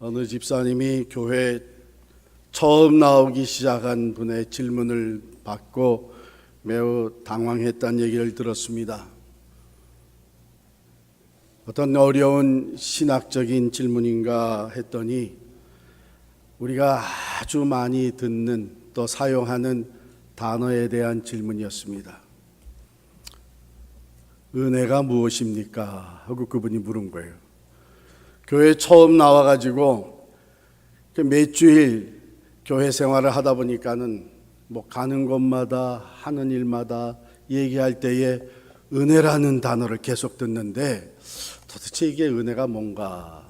어느 집사님이 교회에 처음 나오기 시작한 분의 질문을 받고 매우 당황했다는 얘기를 들었습니다. 어떤 어려운 신학적인 질문인가 했더니 우리가 아주 많이 듣는 또 사용하는 단어에 대한 질문이었습니다. 은혜가 무엇입니까? 하고 그분이 물은 거예요. 교회 처음 나와가지고 몇 주일 교회 생활을 하다 보니까는 가는 곳마다 하는 일마다 얘기할 때에 은혜라는 단어를 계속 듣는데 도대체 이게 은혜가 뭔가?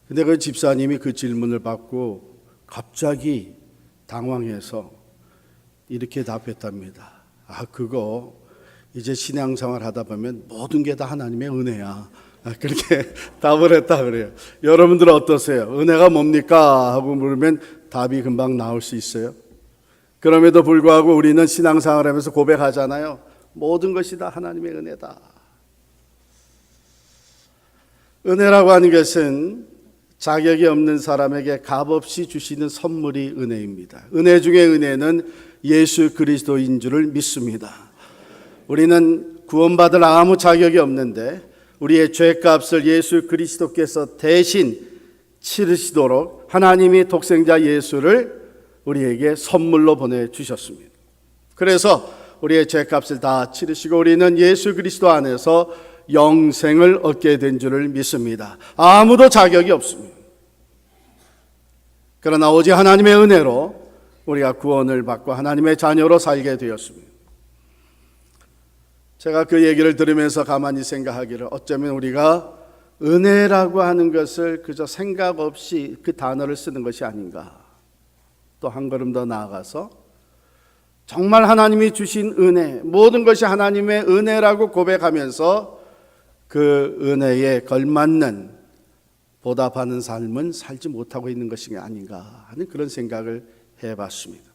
근데 그 집사님이 그 질문을 받고 갑자기 당황해서 이렇게 답했답니다. 그거 이제 신앙생활 하다 보면 모든 게 다 하나님의 은혜야. 그렇게 답을 했다 그래요. 여러분들은 어떠세요? 은혜가 뭡니까? 하고 물으면 답이 금방 나올 수 있어요. 그럼에도 불구하고 우리는 신앙생활 하면서 고백하잖아요. 모든 것이 다 하나님의 은혜다. 은혜라고 하는 것은 자격이 없는 사람에게 값없이 주시는 선물이 은혜입니다. 은혜 중에 은혜는 예수 그리스도인 줄을 믿습니다. 우리는 구원받을 아무 자격이 없는데 우리의 죄값을 예수 그리스도께서 대신 치르시도록 하나님이 독생자 예수를 우리에게 선물로 보내주셨습니다. 그래서 우리의 죄값을 다 치르시고 우리는 예수 그리스도 안에서 영생을 얻게 된 줄을 믿습니다. 아무도 자격이 없습니다. 그러나 오직 하나님의 은혜로 우리가 구원을 받고 하나님의 자녀로 살게 되었습니다. 제가 그 얘기를 들으면서 가만히 생각하기를 어쩌면 우리가 은혜라고 하는 것을 그저 생각 없이 그 단어를 쓰는 것이 아닌가. 또 한 걸음 더 나아가서 정말 하나님이 주신 은혜, 모든 것이 하나님의 은혜라고 고백하면서 그 은혜에 걸맞는 보답하는 삶은 살지 못하고 있는 것이 아닌가 하는 그런 생각을 해봤습니다.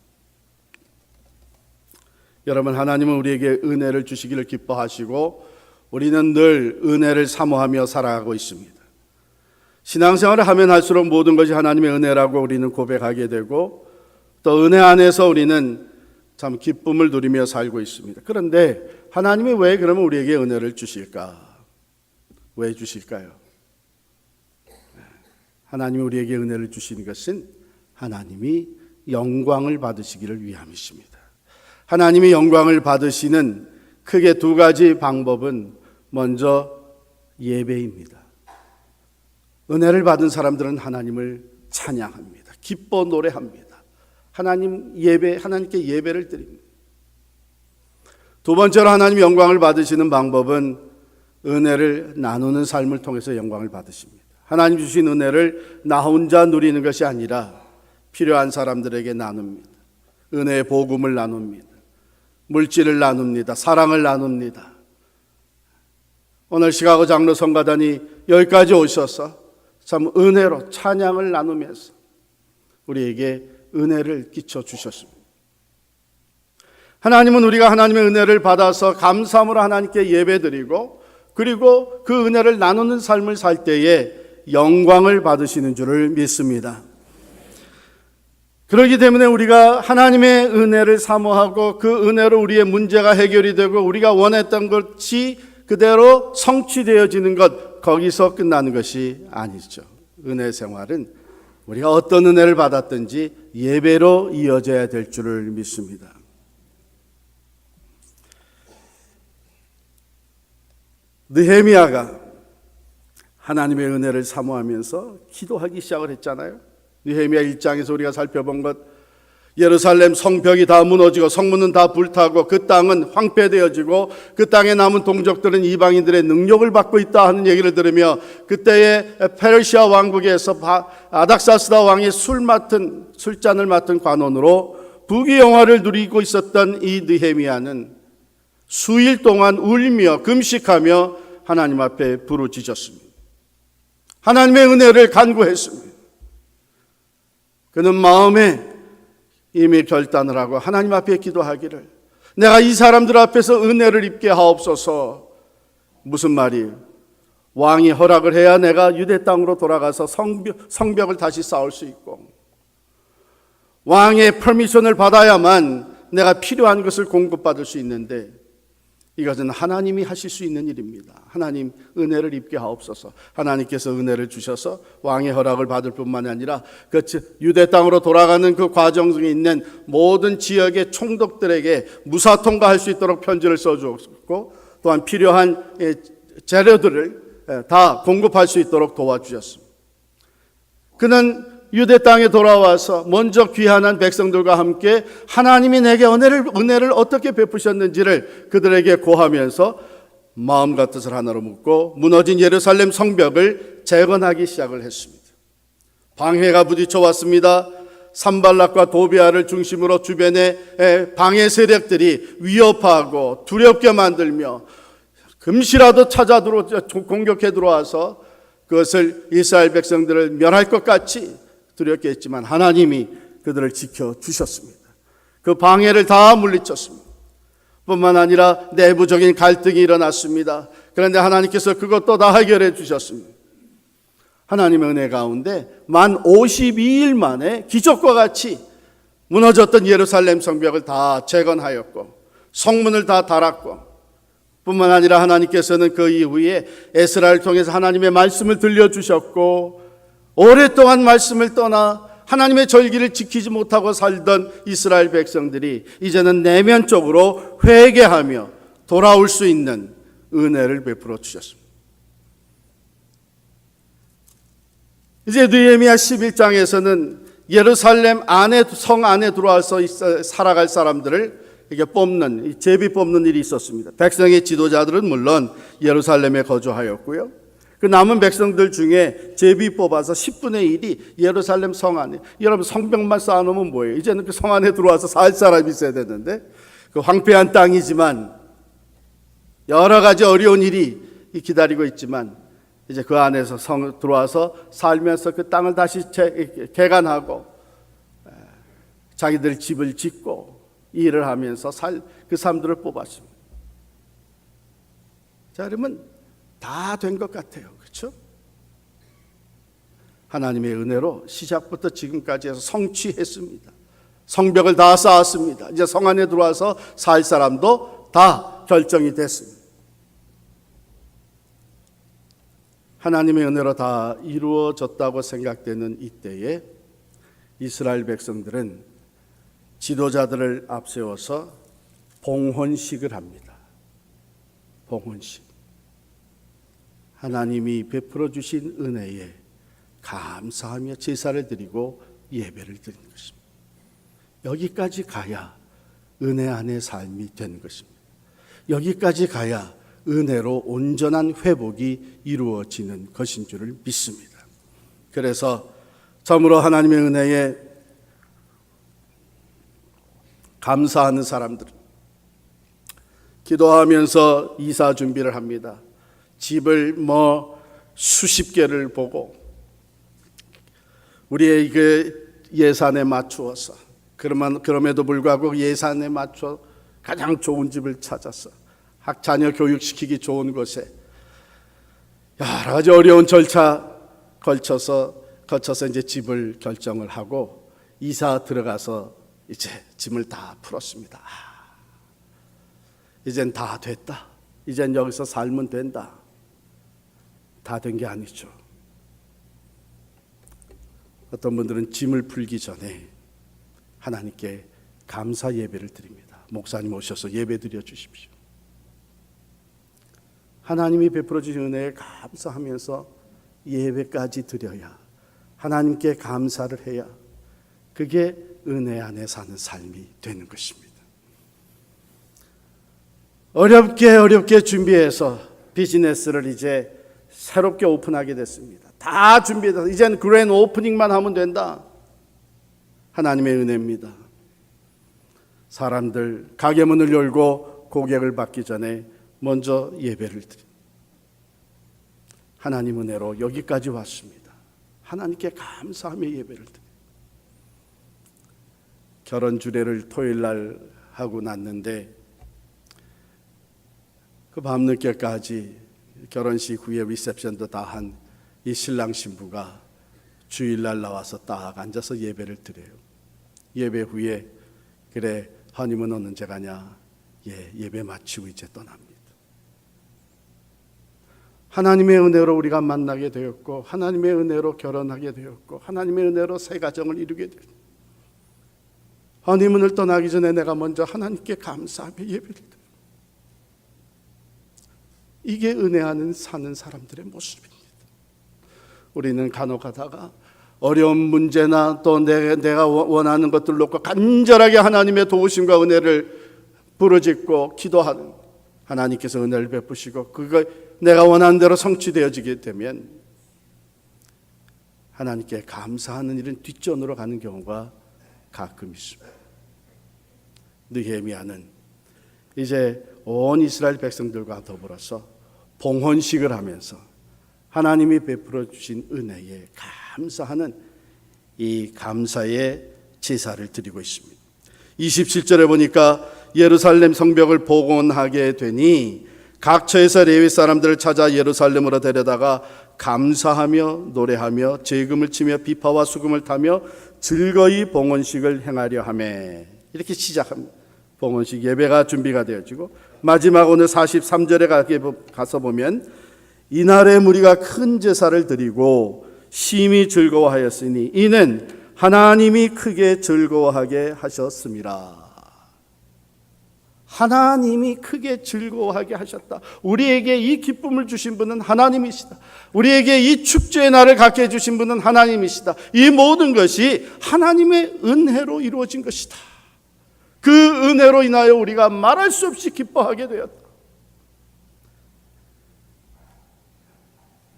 여러분, 하나님은 우리에게 은혜를 주시기를 기뻐하시고 우리는 늘 은혜를 사모하며 살아가고 있습니다. 신앙생활을 하면 할수록 모든 것이 하나님의 은혜라고 우리는 고백하게 되고 또 은혜 안에서 우리는 참 기쁨을 누리며 살고 있습니다. 그런데 하나님이 왜 그러면 우리에게 은혜를 주실까? 왜 주실까요? 하나님이 우리에게 은혜를 주시는 것은 하나님이 영광을 받으시기를 위함이십니다. 하나님이 영광을 받으시는 크게 두 가지 방법은 먼저 예배입니다. 은혜를 받은 사람들은 하나님을 찬양합니다. 기뻐 노래합니다. 하나님께 예배를 드립니다. 두 번째로 하나님 영광을 받으시는 방법은 은혜를 나누는 삶을 통해서 영광을 받으십니다. 하나님 주신 은혜를 나 혼자 누리는 것이 아니라 필요한 사람들에게 나눕니다. 은혜의 복음을 나눕니다. 물질을 나눕니다. 사랑을 나눕니다. 오늘 시카고 장로 성가단이 여기까지 오셔서 참 은혜로 찬양을 나누면서 우리에게 은혜를 끼쳐 주셨습니다. 하나님은 우리가 하나님의 은혜를 받아서 감사함으로 하나님께 예배드리고 그리고 그 은혜를 나누는 삶을 살 때에 영광을 받으시는 줄을 믿습니다. 그렇기 때문에 우리가 하나님의 은혜를 사모하고 그 은혜로 우리의 문제가 해결이 되고 우리가 원했던 것이 그대로 성취되어지는 것, 거기서 끝나는 것이 아니죠. 은혜 생활은 우리가 어떤 은혜를 받았든지 예배로 이어져야 될 줄을 믿습니다. 느헤미야가 하나님의 은혜를 사모하면서 기도하기 시작을 했잖아요. 느헤미야 1장에서 우리가 살펴본 것, 예루살렘 성벽이 다 무너지고 성문은 다 불타고 그 땅은 황폐되어지고 그 땅에 남은 동족들은 이방인들의 능력을 받고 있다 하는 얘기를 들으며 그때의 페르시아 왕국에서 아닥사스다 왕이 술잔을 맡은 관원으로 부귀영화를 누리고 있었던 이 느헤미야는 수일 동안 울며 금식하며 하나님 앞에 부르짖었습니다. 하나님의 은혜를 간구했습니다. 그는 마음에 이미 결단을 하고 하나님 앞에 기도하기를 내가 이 사람들 앞에서 은혜를 입게 하옵소서. 무슨 말이에요? 왕이 허락을 해야 내가 유대 땅으로 돌아가서 성벽을 다시 쌓을 수 있고, 왕의 퍼미션을 받아야만 내가 필요한 것을 공급받을 수 있는데, 이것은 하나님이 하실 수 있는 일입니다. 하나님 은혜를 입게 하옵소서. 하나님께서 은혜를 주셔서 왕의 허락을 받을 뿐만 아니라 그 유대 땅으로 돌아가는 그 과정 중에 있는 모든 지역의 총독들에게 무사 통과할 수 있도록 편지를 써주었고, 또한 필요한 재료들을 다 공급할 수 있도록 도와주셨습니다. 그는 유대 땅에 돌아와서 먼저 귀환한 백성들과 함께 하나님이 내게 은혜를 어떻게 베푸셨는지를 그들에게 고하면서 마음 같은 하나로 묻고 무너진 예루살렘 성벽을 재건하기 시작을 했습니다. 방해가 부딪혀 왔습니다. 산발락과 도비아를 중심으로 주변의 방해 세력들이 위협하고 두렵게 만들며 금시라도 공격해 들어와서 그것을 이스라엘 백성들을 멸할 것 같이 두렵게 했지만 하나님이 그들을 지켜주셨습니다. 그 방해를 다 물리쳤습니다. 뿐만 아니라 내부적인 갈등이 일어났습니다. 그런데 하나님께서 그것도 다 해결해 주셨습니다. 하나님의 은혜 가운데 만 52일 만에 기적과 같이 무너졌던 예루살렘 성벽을 다 재건하였고 성문을 다 달았고, 뿐만 아니라 하나님께서는 그 이후에 에스라를 통해서 하나님의 말씀을 들려주셨고, 오랫동안 말씀을 떠나 하나님의 절기를 지키지 못하고 살던 이스라엘 백성들이 이제는 내면적으로 회개하며 돌아올 수 있는 은혜를 베풀어 주셨습니다. 이제 느헤미야 11장에서는 예루살렘 안에, 성 안에 들어와서 살아갈 사람들을 이게 제비 뽑는 일이 있었습니다. 백성의 지도자들은 물론 예루살렘에 거주하였고요. 그 남은 백성들 중에 제비 뽑아서 10분의 1이 예루살렘 성 안에, 여러분 성벽만 쌓아놓으면 뭐예요? 이제는 그 성 안에 들어와서 살 사람이 있어야 되는데, 그 황폐한 땅이지만 여러 가지 어려운 일이 기다리고 있지만 이제 그 안에서 들어와서 살면서 그 땅을 다시 개간하고 자기들 집을 짓고 일을 하면서 그 사람들을 뽑았습니다. 자, 그러면 다 된 것 같아요. 그렇죠? 하나님의 은혜로 시작부터 지금까지 해서 성취했습니다. 성벽을 다 쌓았습니다. 이제 성 안에 들어와서 살 사람도 다 결정이 됐습니다. 하나님의 은혜로 다 이루어졌다고 생각되는 이때에 이스라엘 백성들은 지도자들을 앞세워서 봉헌식을 합니다. 봉헌식. 하나님이 베풀어 주신 은혜에 감사하며 제사를 드리고 예배를 드리는 것입니다. 여기까지 가야 은혜 안의 삶이 되는 것입니다. 여기까지 가야 은혜로 온전한 회복이 이루어지는 것인 줄을 믿습니다. 그래서 참으로 하나님의 은혜에 감사하는 사람들은 기도하면서 이사 준비를 합니다. 집을 수십 개를 보고 우리의 그 예산에 맞추어서, 그럼에도 불구하고 예산에 맞춰 가장 좋은 집을 찾아서 자녀 교육시키기 좋은 곳에 여러 가지 어려운 절차 거쳐서 이제 집을 결정을 하고 이사 들어가서 이제 짐을 다 풀었습니다. 이젠 다 됐다. 이젠 여기서 살면 된다. 다 된 게 아니죠. 어떤 분들은 짐을 풀기 전에 하나님께 감사 예배를 드립니다. 목사님 오셔서 예배 드려 주십시오. 하나님이 베풀어 주신 은혜에 감사하면서 예배까지 드려야, 하나님께 감사를 해야 그게 은혜 안에 사는 삶이 되는 것입니다. 어렵게 준비해서 비즈니스를 이제 새롭게 오픈하게 됐습니다. 다 준비해서 이제는 그랜 오프닝만 하면 된다. 하나님의 은혜입니다. 사람들 가게 문을 열고 고객을 받기 전에 먼저 예배를 드립니다. 하나님 은혜로 여기까지 왔습니다. 하나님께 감사하며 예배를 드립니다. 결혼 주례를 토요일 날 하고 났는데 그 밤늦게까지 결혼식 후에 리셉션도 다 한 이 신랑 신부가 주일날 나와서 딱 앉아서 예배를 드려요. 예배 후에 그래 허니문 언제 가냐? 예배 마치고 이제 떠납니다. 하나님의 은혜로 우리가 만나게 되었고 하나님의 은혜로 결혼하게 되었고 하나님의 은혜로 새 가정을 이루게 되었고 허니문을 떠나기 전에 내가 먼저 하나님께 감사하며 예배를 드려요. 이게 은혜 안에 사는 사람들의 모습입니다. 우리는 간혹 가다가 어려운 문제나 또 내가 원하는 것들 놓고 간절하게 하나님의 도우심과 은혜를 부르짖고 기도하는 하나님께서 은혜를 베푸시고 그거 내가 원하는 대로 성취되어지게 되면 하나님께 감사하는 일은 뒷전으로 가는 경우가 가끔 있습니다. 느헤미야는 이제 온 이스라엘 백성들과 더불어서 봉헌식을 하면서 하나님이 베풀어 주신 은혜에 감사하는 이 감사의 제사를 드리고 있습니다. 27절에 보니까 예루살렘 성벽을 복원하게 되니 각 처에서 레위 사람들을 찾아 예루살렘으로 데려다가 감사하며 노래하며 제금을 치며 비파와 수금을 타며 즐거이 봉헌식을 행하려 하매 이렇게 시작합니다. 봉헌식 예배가 준비가 되어지고 마지막 오늘 43절에 가서 보면 이날에 무리가 큰 제사를 드리고 심히 즐거워하였으니 이는 하나님이 크게 즐거워하게 하셨습니다. 하나님이 크게 즐거워하게 하셨다. 우리에게 이 기쁨을 주신 분은 하나님이시다. 우리에게 이 축제의 날을 갖게 해주신 분은 하나님이시다. 이 모든 것이 하나님의 은혜로 이루어진 것이다. 그 은혜로 인하여 우리가 말할 수 없이 기뻐하게 되었다.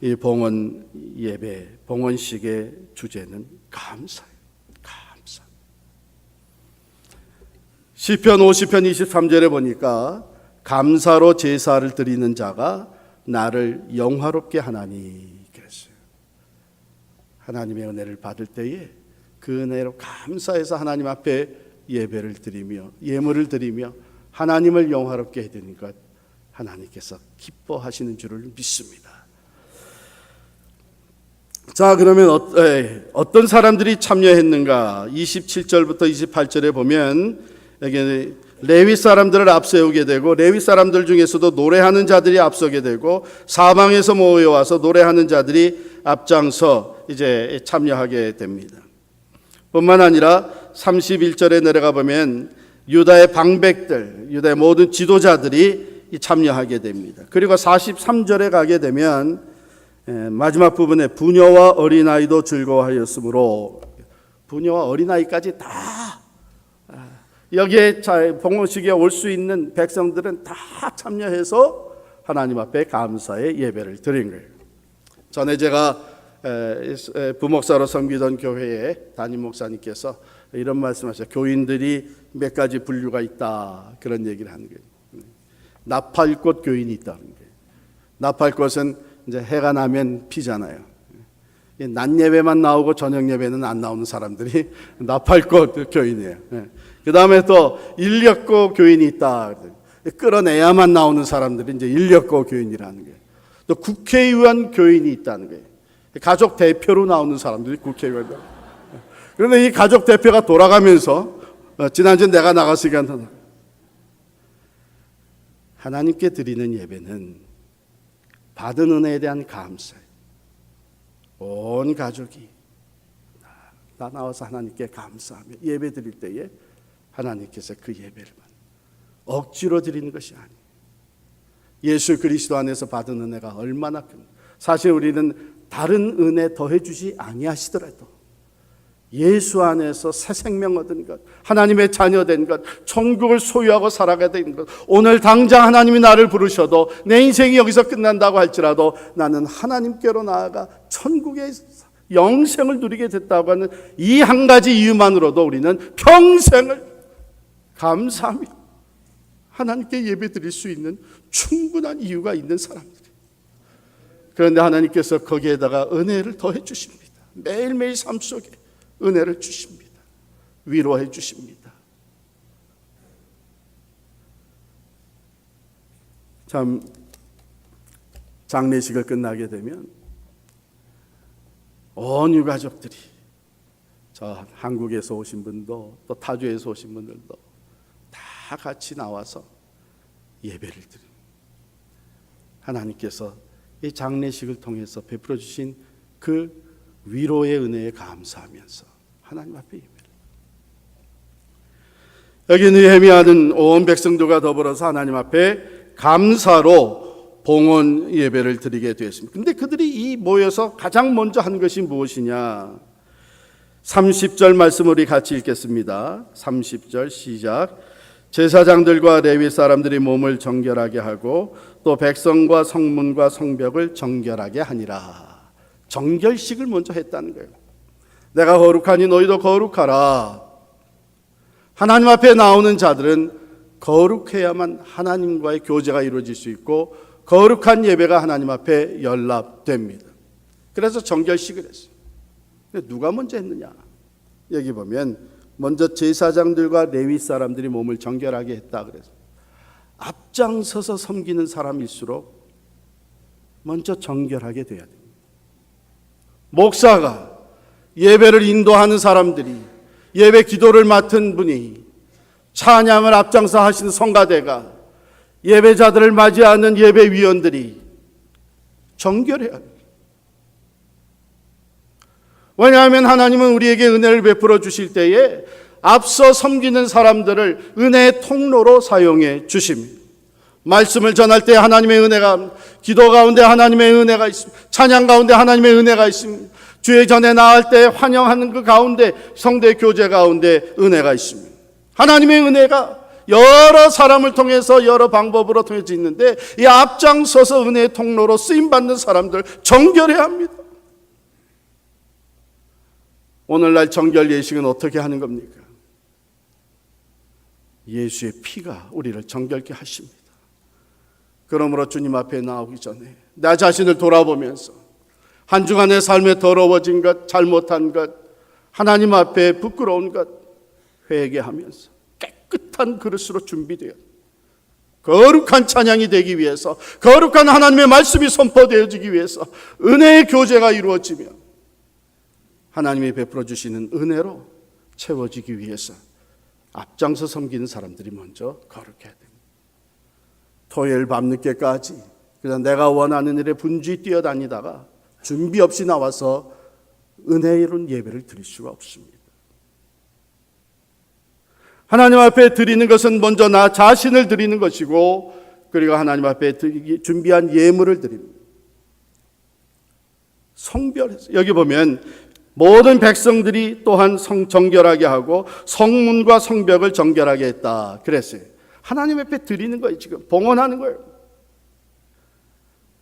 이 봉헌 예배, 봉헌식의 주제는 감사예요. 감사. 시편 50편 23절에 보니까 감사로 제사를 드리는 자가 나를 영화롭게 하나니 그랬어요. 하나님의 은혜를 받을 때에 그 은혜로 감사해서 하나님 앞에 예배를 드리며 예물을 드리며 하나님을 영화롭게 해드리는 것 하나님께서 기뻐하시는 줄을 믿습니다. 자, 그러면 어떤 사람들이 참여했는가? 27절부터 28절에 보면 여기 레위 사람들을 앞세우게 되고 레위 사람들 중에서도 노래하는 자들이 앞서게 되고 사방에서 모여와서 노래하는 자들이 앞장서 이제 참여하게 됩니다. 뿐만 아니라 31절에 내려가 보면 유다의 방백들, 유다의 모든 지도자들이 참여하게 됩니다. 그리고 43절에 가게 되면 마지막 부분에 부녀와 어린아이도 즐거워하였으므로 부녀와 어린아이까지 다 여기에 봉헌식에 올 수 있는 백성들은 다 참여해서 하나님 앞에 감사의 예배를 드린 거예요. 전에 제가 부목사로 섬기던 교회에 담임 목사님께서 이런 말씀하셨어요. 교인들이 몇 가지 분류가 있다 그런 얘기를 하는 거예요. 나팔꽃 교인이 있다는 거예요. 나팔꽃은 이제 해가 나면 피잖아요. 낮 예배만 나오고 저녁 예배는 안 나오는 사람들이 나팔꽃 교인이에요. 그 다음에 또 인력고 교인이 있다. 끌어내야만 나오는 사람들이 이제 인력고 교인이라는 거예요. 또 국회의원 교인이 있다는 거예요. 가족 대표로 나오는 사람들이 국회의원. 그런데 이 가족 대표가 돌아가면서 지난주에 내가 나갔으니까 하나님께 드리는 예배는 받은 은혜에 대한 감사예요. 온 가족이 다 나와서 하나님께 감사하며 예배 드릴 때에 하나님께서 그 예배를 억지로 드리는 것이 아니에요. 예수 그리스도 안에서 받은 은혜가 얼마나 큰 사실 우리는 다른 은혜 더해 주지 아니하시더라도 예수 안에서 새 생명 얻은 것, 하나님의 자녀된 것, 천국을 소유하고 살아가야 되는 것, 오늘 당장 하나님이 나를 부르셔도 내 인생이 여기서 끝난다고 할지라도 나는 하나님께로 나아가 천국의 영생을 누리게 됐다고 하는 이 한 가지 이유만으로도 우리는 평생을 감사하며 하나님께 예배드릴 수 있는 충분한 이유가 있는 사람들이에요. 그런데 하나님께서 거기에다가 은혜를 더해 주십니다. 매일매일 삶 속에 은혜를 주십니다. 위로해 주십니다. 참 장례식을 끝나게 되면 온 유가족들이, 저 한국에서 오신 분도 또 타주에서 오신 분들도 다 같이 나와서 예배를 드립니다. 하나님께서 이 장례식을 통해서 베풀어 주신 그 위로의 은혜에 감사하면서 하나님 앞에 예배를. 여기 느헤미야는 온 백성들과 더불어서 하나님 앞에 감사로 봉헌 예배를 드리게 되었습니다. 그런데 그들이 이 모여서 가장 먼저 한 것이 무엇이냐? 30절 말씀을 우리 같이 읽겠습니다. 30절 시작. 제사장들과 레위 사람들이 몸을 정결하게 하고 또 백성과 성문과 성벽을 정결하게 하니라. 정결식을 먼저 했다는 거예요. 내가 거룩하니 너희도 거룩하라. 하나님 앞에 나오는 자들은 거룩해야만 하나님과의 교제가 이루어질 수 있고 거룩한 예배가 하나님 앞에 연락됩니다. 그래서 정결식을 했어요. 근데 누가 먼저 했느냐? 여기 보면 먼저 제사장들과 레위 사람들이 몸을 정결하게 했다 그래서 앞장서서 섬기는 사람일수록 먼저 정결하게 돼야 됩니다. 목사가, 예배를 인도하는 사람들이, 예배 기도를 맡은 분이, 찬양을 앞장서 하시는 성가대가, 예배자들을 맞이하는 예배위원들이 정결해야 합니다. 왜냐하면 하나님은 우리에게 은혜를 베풀어 주실 때에 앞서 섬기는 사람들을 은혜의 통로로 사용해 주십니다. 말씀을 전할 때 하나님의 은혜가, 기도 가운데 하나님의 은혜가 있습니다. 찬양 가운데 하나님의 은혜가 있습니다. 주의 전에 나갈 때 환영하는 그 가운데, 성대 교제 가운데 은혜가 있습니다. 하나님의 은혜가 여러 사람을 통해서 여러 방법으로 통해서 있는데 이 앞장서서 은혜의 통로로 쓰임받는 사람들 정결해야 합니다. 오늘날 정결 예식은 어떻게 하는 겁니까? 예수의 피가 우리를 정결케 하십니다. 그러므로 주님 앞에 나오기 전에 나 자신을 돌아보면서 한 주간의 삶에 더러워진 것, 잘못한 것, 하나님 앞에 부끄러운 것 회개하면서 깨끗한 그릇으로 준비되어 거룩한 찬양이 되기 위해서, 거룩한 하나님의 말씀이 선포되어지기 위해서 은혜의 교제가 이루어지며 하나님이 베풀어 주시는 은혜로 채워지기 위해서 앞장서 섬기는 사람들이 먼저 거룩해야 됩니다. 토요일 밤늦게까지 그냥 내가 원하는 일에 분주히 뛰어다니다가 준비 없이 나와서 은혜로운 예배를 드릴 수가 없습니다. 하나님 앞에 드리는 것은 먼저 나 자신을 드리는 것이고, 그리고 하나님 앞에 준비한 예물을 드립니다. 성별해서 여기 보면 모든 백성들이 또한 정결하게 하고 성문과 성벽을 정결하게 했다 그랬어요. 하나님 앞에 드리는 거예요. 지금 봉헌하는 거예요.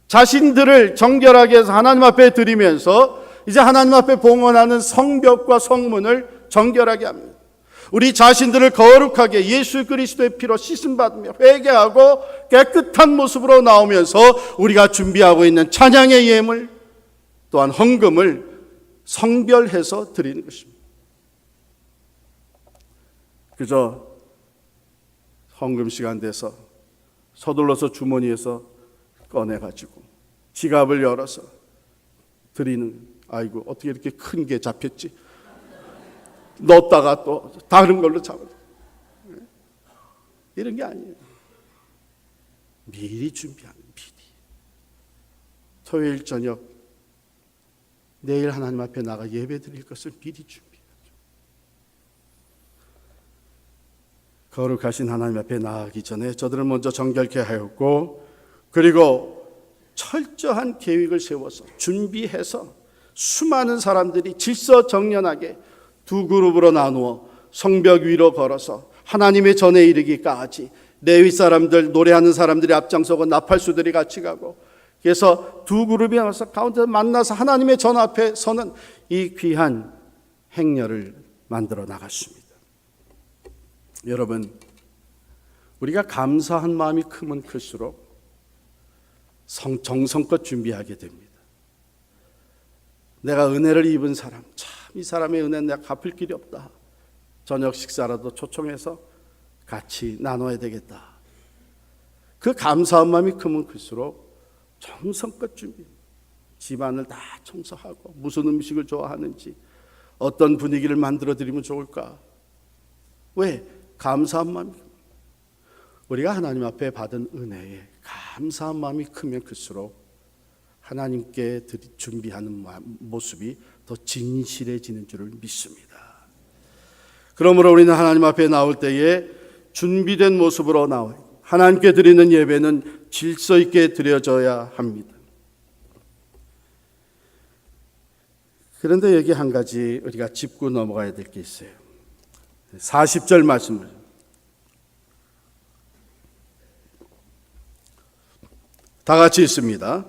자신들을 정결하게 해서 하나님 앞에 드리면서 이제 하나님 앞에 봉헌하는 성벽과 성문을 정결하게 합니다. 우리 자신들을 거룩하게 예수 그리스도의 피로 씻음받으며 회개하고 깨끗한 모습으로 나오면서 우리가 준비하고 있는 찬양의 예물 또한 헌금을 성별해서 드리는 것입니다. 그저 헌금 시간 돼서 서둘러서 주머니에서 꺼내가지고 지갑을 열어서 드리는, 아이고 어떻게 이렇게 큰 게 잡혔지? 넣었다가 또 다른 걸로 잡아. 이런 게 아니에요. 미리 준비하는, 미리. 토요일 저녁 내일 하나님 앞에 나가 예배 드릴 것을 미리 준비하죠. 거룩하신 하나님 앞에 나가기 전에 저들을 먼저 정결케 하였고, 그리고 철저한 계획을 세워서 준비해서 수많은 사람들이 질서정연하게 두 그룹으로 나누어 성벽 위로 걸어서 하나님의 전에 이르기까지 레위 사람들, 노래하는 사람들이 앞장서고 나팔수들이 같이 가고, 그래서 두 그룹이 나와서 가운데 만나서 하나님의 전 앞에 서는 이 귀한 행렬을 만들어 나갔습니다. 여러분, 우리가 감사한 마음이 크면 클수록 정성껏 준비하게 됩니다. 내가 은혜를 입은 사람, 참 이 사람의 은혜는 내가 갚을 길이 없다. 저녁 식사라도 초청해서 같이 나눠야 되겠다. 그 감사한 마음이 크면 클수록 정성껏 준비. 집안을 다 청소하고 무슨 음식을 좋아하는지 어떤 분위기를 만들어 드리면 좋을까? 왜? 감사한 마음. 우리가 하나님 앞에 받은 은혜에 감사한 마음이 크면 클수록 하나님께 준비하는 모습이 더 진실해지는 줄을 믿습니다. 그러므로 우리는 하나님 앞에 나올 때에 준비된 모습으로 나와요. 하나님께 드리는 예배는 질서 있게 드려져야 합니다. 그런데 여기 한 가지 우리가 짚고 넘어가야 될 게 있어요. 40절 말씀을 다 같이 읽습니다.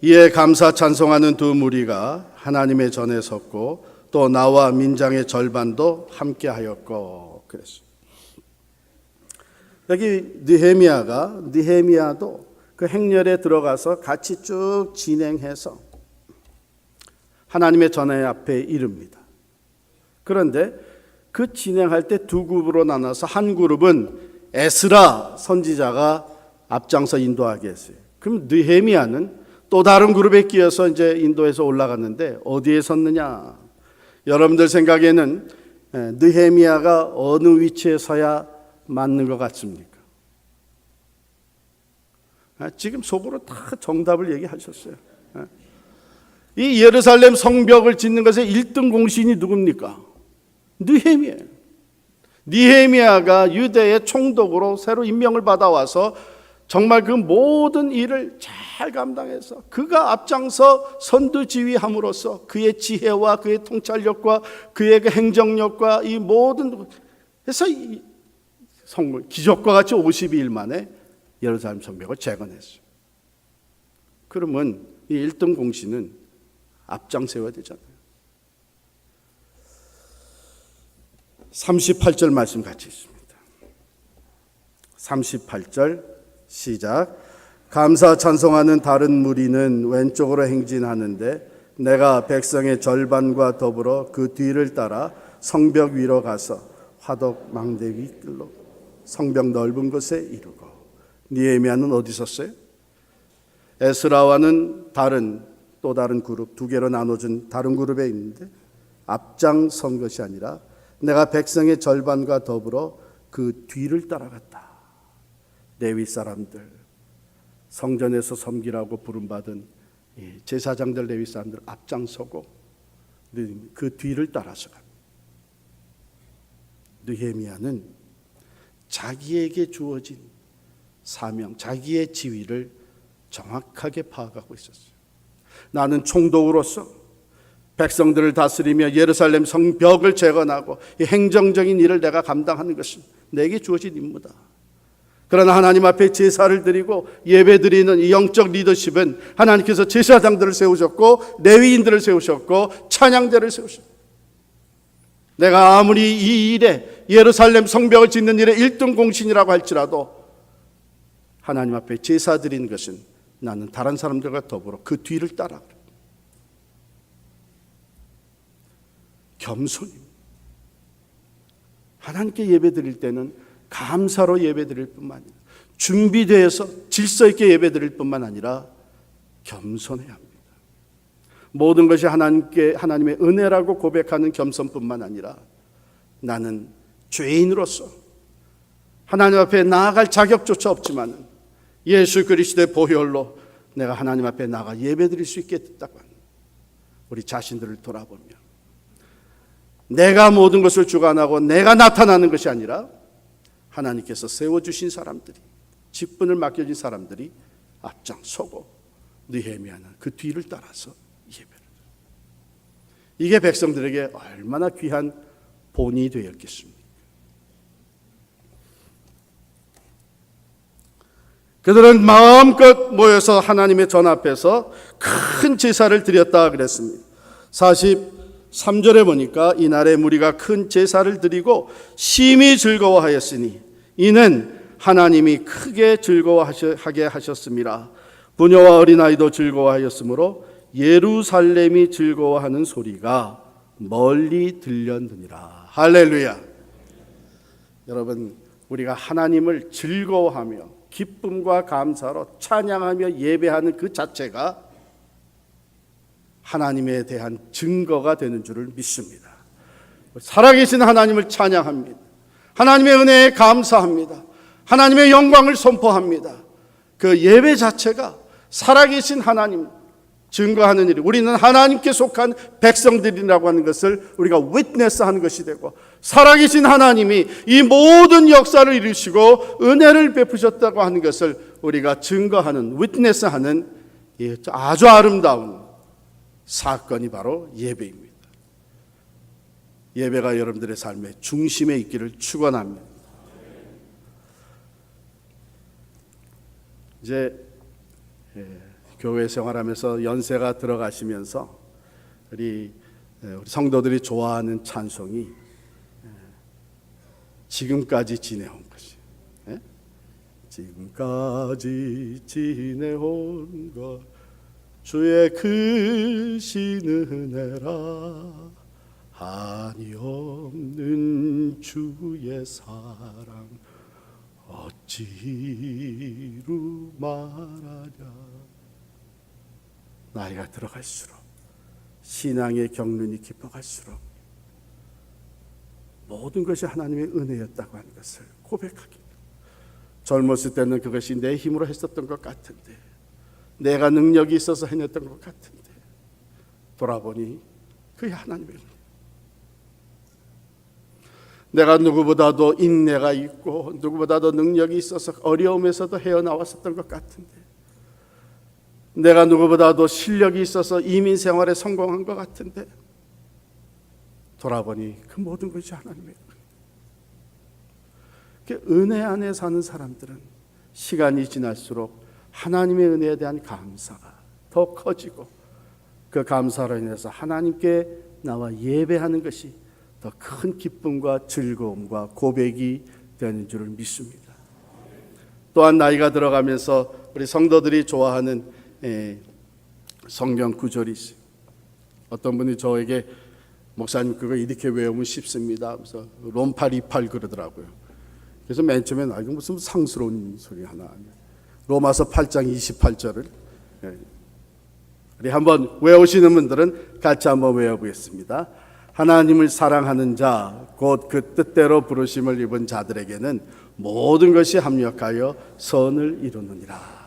이에 감사 찬송하는 두 무리가 하나님의 전에 섰고 또 나와 민장의 절반도 함께하였고 그랬어요. 여기 느헤미야도 그 행렬에 들어가서 같이 쭉 진행해서 하나님의 전에 앞에 이릅니다. 그런데 그 진행할 때 두 그룹으로 나눠서 한 그룹은 에스라 선지자가 앞장서 인도하게 했어요. 그럼 느헤미야는 또 다른 그룹에 끼어서 이제 인도에서 올라갔는데 어디에 섰느냐? 여러분들 생각에는 느헤미야가 어느 위치에 서야 맞는 것 같습니까? 지금 속으로 다 정답을 얘기하셨어요. 이 예루살렘 성벽을 짓는 것의 1등 공신이 누굽니까? 느헤미야예요. 느헤미야가 유대의 총독으로 새로 임명을 받아와서 정말 그 모든 일을 잘 감당해서 그가 앞장서 선두지휘함으로써 그의 지혜와 그의 통찰력과 그의 그 행정력과 이 모든 해서 기적과 같이 52일 만에 예루살렘 성벽을 재건했어요. 그러면 이 1등 공신은 앞장 세워야 되잖아요. 38절 말씀 같이 있습니다. 38절 시작. 감사 찬송하는 다른 무리는 왼쪽으로 행진하는데 내가 백성의 절반과 더불어 그 뒤를 따라 성벽 위로 가서 화덕 망대위 끌로 성벽 넓은 곳에 이르고. 느헤미야는 어디 섰어요? 에스라와는 또 다른 그룹, 두 개로 나눠진 다른 그룹에 있는데 앞장선 것이 아니라 내가 백성의 절반과 더불어 그 뒤를 따라갔다. 레위 사람들, 성전에서 섬기라고 부름받은 제사장들, 레위 사람들 앞장서고 그 뒤를 따라서 갑니다. 느헤미야는 자기에게 주어진 사명, 자기의 지위를 정확하게 파악하고 있었어요. 나는 총독으로서 백성들을 다스리며 예루살렘 성벽을 재건하고 이 행정적인 일을 내가 감당하는 것은 내게 주어진 임무다. 그러나 하나님 앞에 제사를 드리고 예배드리는 이 영적 리더십은 하나님께서 제사장들을 세우셨고 레위인들을 세우셨고 찬양대를 세우셨고, 내가 아무리 이 일에 예루살렘 성벽을 짓는 일에 1등 공신이라고 할지라도 하나님 앞에 제사 드리는 것은 나는 다른 사람들과 더불어 그 뒤를 따라. 겸손입니다. 하나님께 예배 드릴 때는 감사로 예배 드릴 뿐만 아니라 준비되어서 질서 있게 예배 드릴 뿐만 아니라 겸손해야 합니다. 모든 것이 하나님의 은혜라고 고백하는 겸손뿐만 아니라 나는 죄인으로서 하나님 앞에 나아갈 자격조차 없지만 예수 그리스도의 보혈로 내가 하나님 앞에 나가 예배드릴 수 있게 됐다고 하는 우리 자신들을 돌아보며 내가 모든 것을 주관하고 내가 나타나는 것이 아니라 하나님께서 세워주신 사람들이, 직분을 맡겨진 사람들이 앞장서고 느헤미야는 그 뒤를 따라서 예배를 드려요. 이게 백성들에게 얼마나 귀한 본이 되었겠습니까? 그들은 마음껏 모여서 하나님의 전 앞에서 큰 제사를 드렸다 그랬습니다. 43절에 보니까 이날에 무리가 큰 제사를 드리고 심히 즐거워하였으니 이는 하나님이 크게 즐거워하게 하셨습니다. 부녀와 어린아이도 즐거워하였으므로 예루살렘이 즐거워하는 소리가 멀리 들렸느니라. 할렐루야. 여러분, 우리가 하나님을 즐거워하며 기쁨과 감사로 찬양하며 예배하는 그 자체가 하나님에 대한 증거가 되는 줄을 믿습니다. 살아계신 하나님을 찬양합니다. 하나님의 은혜에 감사합니다. 하나님의 영광을 선포합니다. 그 예배 자체가 살아계신 하나님 증거하는 일, 우리는 하나님께 속한 백성들이라고 하는 것을 우리가 위트네스하는 것이 되고, 살아계신 하나님이 이 모든 역사를 이루시고 은혜를 베푸셨다고 하는 것을 우리가 증거하는, 위트네스하는 아주 아름다운 사건이 바로 예배입니다. 예배가 여러분들의 삶의 중심에 있기를 축원합니다. 이제 교회 생활하면서 연세가 들어가시면서 우리 성도들이 좋아하는 찬송이 지금까지 지내온 것이, 지금까지 지내온 것 주의 크신 은혜라, 한이 없는 주의 사랑 어찌루 말하랴. 나이가 들어갈수록, 신앙의 경륜이 깊어갈수록 모든 것이 하나님의 은혜였다고 하는 것을 고백하기. 젊었을 때는 그것이 내 힘으로 했었던 것 같은데, 내가 능력이 있어서 해냈던 것 같은데, 돌아보니 그게 하나님의 은혜. 내가 누구보다도 인내가 있고 누구보다도 능력이 있어서 어려움에서도 헤어나왔었던 것 같은데, 내가 누구보다도 실력이 있어서 이민 생활에 성공한 것 같은데, 돌아보니 그 모든 것이 하나님의 은혜. 은혜 안에 사는 사람들은 시간이 지날수록 하나님의 은혜에 대한 감사가 더 커지고, 그 감사로 인해서 하나님께 나와 예배하는 것이 더 큰 기쁨과 즐거움과 고백이 되는 줄을 믿습니다. 또한 나이가 들어가면서 우리 성도들이 좋아하는 성경 구절이 있어요. 어떤 분이 저에게 목사님 그거 이렇게 외우면 쉽습니다. 그래서 롬 8:28 그러더라고요. 그래서 맨 처음에 이거 무슨 상스러운 소리 하나. 로마서 8장 28절을 우리 한번 외우시는 분들은 같이 한번 외워보겠습니다. 하나님을 사랑하는 자, 곧 그 뜻대로 부르심을 입은 자들에게는 모든 것이 합력하여 선을 이루느니라.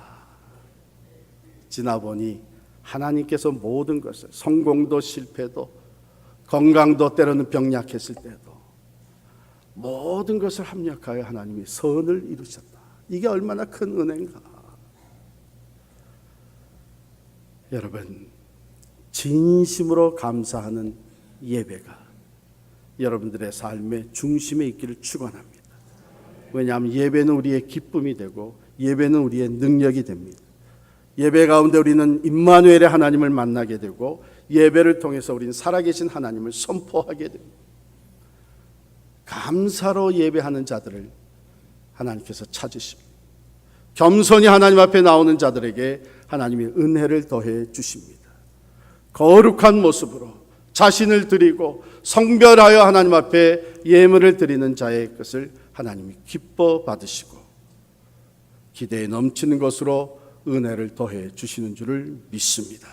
지나보니 하나님께서 모든 것을, 성공도 실패도 건강도 때로는 병약했을 때도 모든 것을 합력하여 하나님이 선을 이루셨다. 이게 얼마나 큰 은혜인가. 여러분, 진심으로 감사하는 예배가 여러분들의 삶의 중심에 있기를 축원합니다. 왜냐하면 예배는 우리의 기쁨이 되고 예배는 우리의 능력이 됩니다. 예배 가운데 우리는 임마누엘의 하나님을 만나게 되고, 예배를 통해서 우리는 살아계신 하나님을 선포하게 됩니다. 감사로 예배하는 자들을 하나님께서 찾으십니다. 겸손히 하나님 앞에 나오는 자들에게 하나님이 은혜를 더해 주십니다. 거룩한 모습으로 자신을 드리고 성별하여 하나님 앞에 예물을 드리는 자의 것을 하나님이 기뻐 받으시고 기대에 넘치는 것으로 은혜를 더해 주시는 줄을 믿습니다.